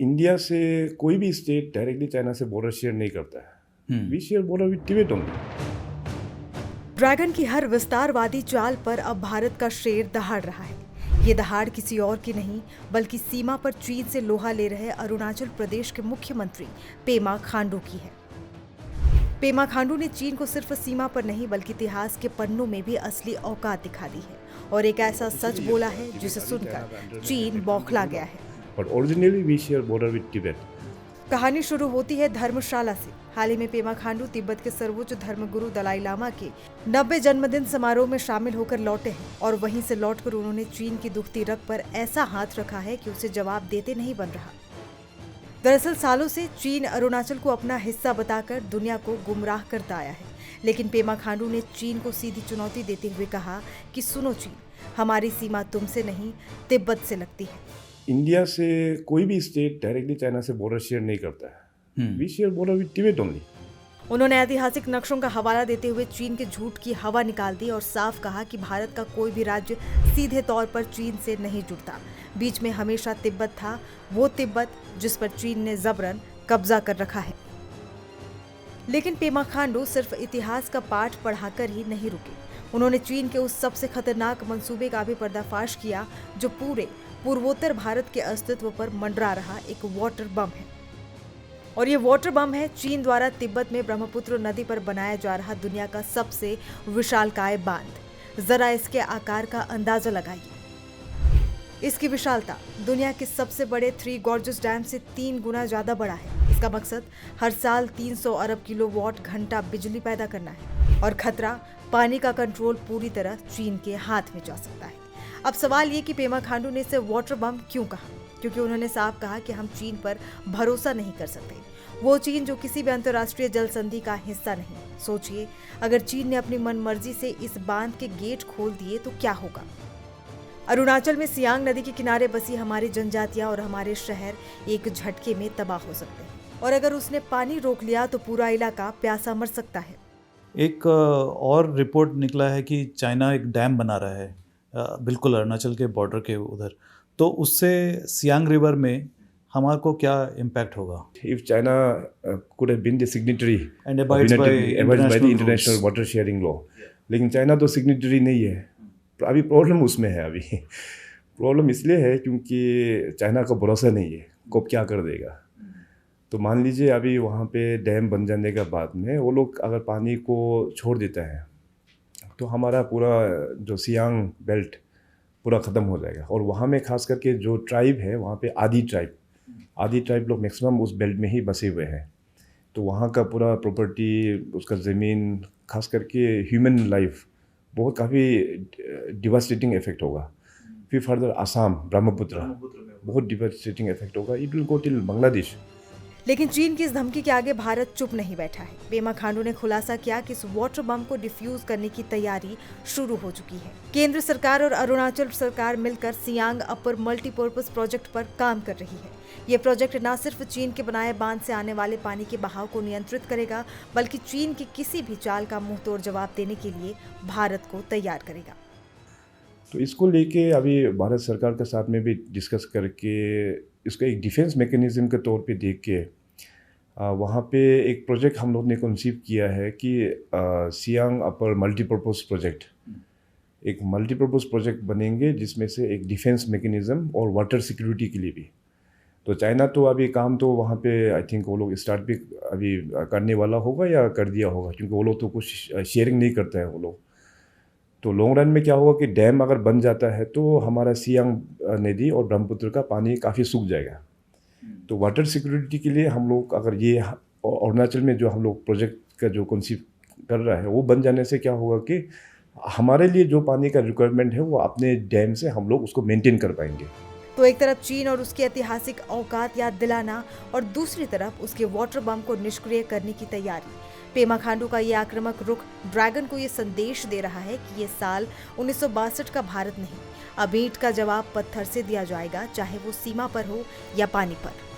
India से कोई भी स्टेट डायरेक्टली चाइना से बॉर्डर शेयर नहीं करता है। We share border with Tibet only. Dragon की हर विस्तारवादी चाल पर अब भारत का शेर दहाड़ रहा है। ये दहाड़ किसी और की नहीं बल्कि सीमा पर चीन से लोहा ले रहे अरुणाचल प्रदेश के मुख्यमंत्री पेमा खांडू की है। पेमा खांडू ने चीन को सिर्फ सीमा पर नहीं बल्कि इतिहास के पन्नों में भी असली औकात दिखा दी है और एक ऐसा सच बोला है जिसे सुनकर चीन बौखला गया है। But originally we share border with Tibet. कहानी शुरू होती है धर्मशाला से। हाल ही में पेमा खांडू तिब्बत के सर्वोच्च धर्मगुरु दलाई लामा के 90 जन्मदिन समारोह में शामिल होकर लौटे हैं और वहीं से लौटकर उन्होंने चीन की दुखती रग पर ऐसा हाथ रखा है कि उसे जवाब देते नहीं बन रहा। दरअसल सालों से चीन अरुणाचल को अपना हिस्सा बताकर दुनिया को गुमराह करता आया है, लेकिन पेमा खांडू ने चीन को सीधी चुनौती देते हुए कहा कि सुनो चीन, हमारी सीमा तुमसे नहीं तिब्बत से लगती है। इंडिया से कोई भी स्टेट डायरेक्टली चाइना से बॉर्डर शेयर नहीं करता है। We share border with Tibet only. उन्होंने ऐतिहासिक नक्शों का हवाला देते हुए चीन के झूठ की हवा निकाल दी और साफ कहा कि भारत का कोई भी राज्य सीधे तौर पर चीन से नहीं जुड़ता। बीच में हमेशा तिब्बत था, वो तिब्बत जिस पर चीन ने जबरन कब्जा कर रखा है। लेकिन पेमा खांडू सिर्फ इतिहास का पाठ पढ़ाकर ही नहीं रुके। उन्होंने चीन के उस सबसे खतरनाक मंसूबे का भी पर्दाफाश किया जो पूरे पूर्वोत्तर भारत के अस्तित्व पर मंडरा रहा एक वाटर बम है। और ये वाटर बम है चीन द्वारा तिब्बत में ब्रह्मपुत्र नदी पर बनाया जा रहा दुनिया का सबसे विशालकाय बांध। जरा इसके आकार का अंदाजा लगाइए। इसकी विशालता दुनिया के सबसे बड़े 3 गॉर्जस डैम से 3 गुना ज्यादा बड़ा है। इसका मकसद हर साल 300 अरब किलोवाट घंटा बिजली पैदा करना है और खतरा पानी का कंट्रोल पूरी तरह चीन के हाथ में जा सकता है। अब सवाल ये कि पेमा खांडू ने इसे वाटर बम क्यों कहा? क्योंकि उन्होंने साफ कहा कि हम चीन पर भरोसा नहीं कर सकते। वो चीन जो किसी भी अंतर्राष्ट्रीय जल संधि का हिस्सा नहीं। सोचिए, अगर चीन ने अपनी मनमर्जी से इस बांध के गेट खोल दिए तो क्या होगा? अरुणाचल में सियांग नदी के किनारे बसी हमारी जनजातियां और हमारे शहर एक झटके में तबाह हो सकते हैं और अगर उसने पानी रोक लिया तो पूरा इलाका प्यासा मर सकता है। एक और रिपोर्ट निकला है कि चाइना एक डैम बना रहा है बिल्कुल अरुणाचल के बॉर्डर के उधर, तो उससे सियांग रिवर में हमारे को क्या इम्पैक्ट होगा? If China could have been the signatory and abides by the international water sharing law, लेकिन चाइना तो सिग्नेटरी नहीं है। अभी प्रॉब्लम उसमें है। अभी प्रॉब्लम इसलिए है क्योंकि चाइना का भरोसा नहीं है कब क्या कर देगा। तो मान लीजिए अभी वहाँ पे डैम बन जाने के बाद में वो लोग अगर पानी को छोड़ देता है तो हमारा पूरा जो सियांग बेल्ट पूरा ख़त्म हो जाएगा। और वहाँ में खास करके जो ट्राइब है वहाँ पे आदि ट्राइब लोग मैक्सिमम उस बेल्ट में ही बसे हुए हैं। तो वहाँ का पूरा प्रॉपर्टी, उसका ज़मीन, खास करके ह्यूमन लाइफ बहुत काफ़ी डिवास्टेटिंग इफेक्ट होगा। फिर फर्दर आसाम ब्रह्मपुत्र बहुत डिवास्टेटिंग इफेक्ट होगा। It will go till Bangladesh. लेकिन चीन की इस धमकी के आगे भारत चुप नहीं बैठा है। पेमा खांडू ने खुलासा किया कि इस वाटर बम को डिफ्यूज करने की तैयारी शुरू हो चुकी है। केंद्र सरकार और अरुणाचल सरकार मिलकर सियांग अपर मल्टीपर्पज प्रोजेक्ट पर काम कर रही है। ये प्रोजेक्ट न सिर्फ चीन के बनाए बांध से आने वाले पानी के बहाव को नियंत्रित करेगा बल्कि चीन की किसी भी चाल का मुंहतोड़ जवाब देने के लिए भारत को तैयार करेगा। तो इसको लेके अभी भारत सरकार के साथ में भी डिस्कस करके इसको एक डिफेंस मैकेनिज्म के तौर पे देख के वहाँ पे एक प्रोजेक्ट हम लोग ने कंसीव किया है कि सियांग अपर मल्टीपर्पज़ प्रोजेक्ट, एक मल्टीपर्पज़ प्रोजेक्ट बनेंगे जिसमें से एक डिफेंस मैकेनिज्म और वाटर सिक्योरिटी के लिए भी। तो चाइना तो अभी काम तो वहाँ पे आई थिंक वो लोग स्टार्ट भी अभी करने वाला होगा या कर दिया होगा, क्योंकि वो लोग तो कुछ शेयरिंग नहीं करते हैं वो लोग। तो लॉन्ग रन में क्या होगा कि डैम अगर बन जाता है तो हमारा सियांग नदी और ब्रह्मपुत्र का पानी काफ़ी सूख जाएगा। तो वाटर सिक्योरिटी के लिए हम लोग अगर ये अरुणाचल में जो हम लोग प्रोजेक्ट का जो कंसीव कर रहा है वो बन जाने से क्या होगा कि हमारे लिए जो पानी का रिक्वायरमेंट है वो अपने डैम से हम लोग उसको मेंटेन कर पाएंगे। तो एक तरफ चीन और उसकी ऐतिहासिक औकात याद दिलाना और दूसरी तरफ उसके वाटर बम को निष्क्रिय करने की तैयारी। पेमा खांडू का ये आक्रामक रुख ड्रैगन को ये संदेश दे रहा है कि ये साल 1962 का भारत नहीं, अब ईंट का जवाब पत्थर से दिया जाएगा, चाहे वो सीमा पर हो या पानी पर।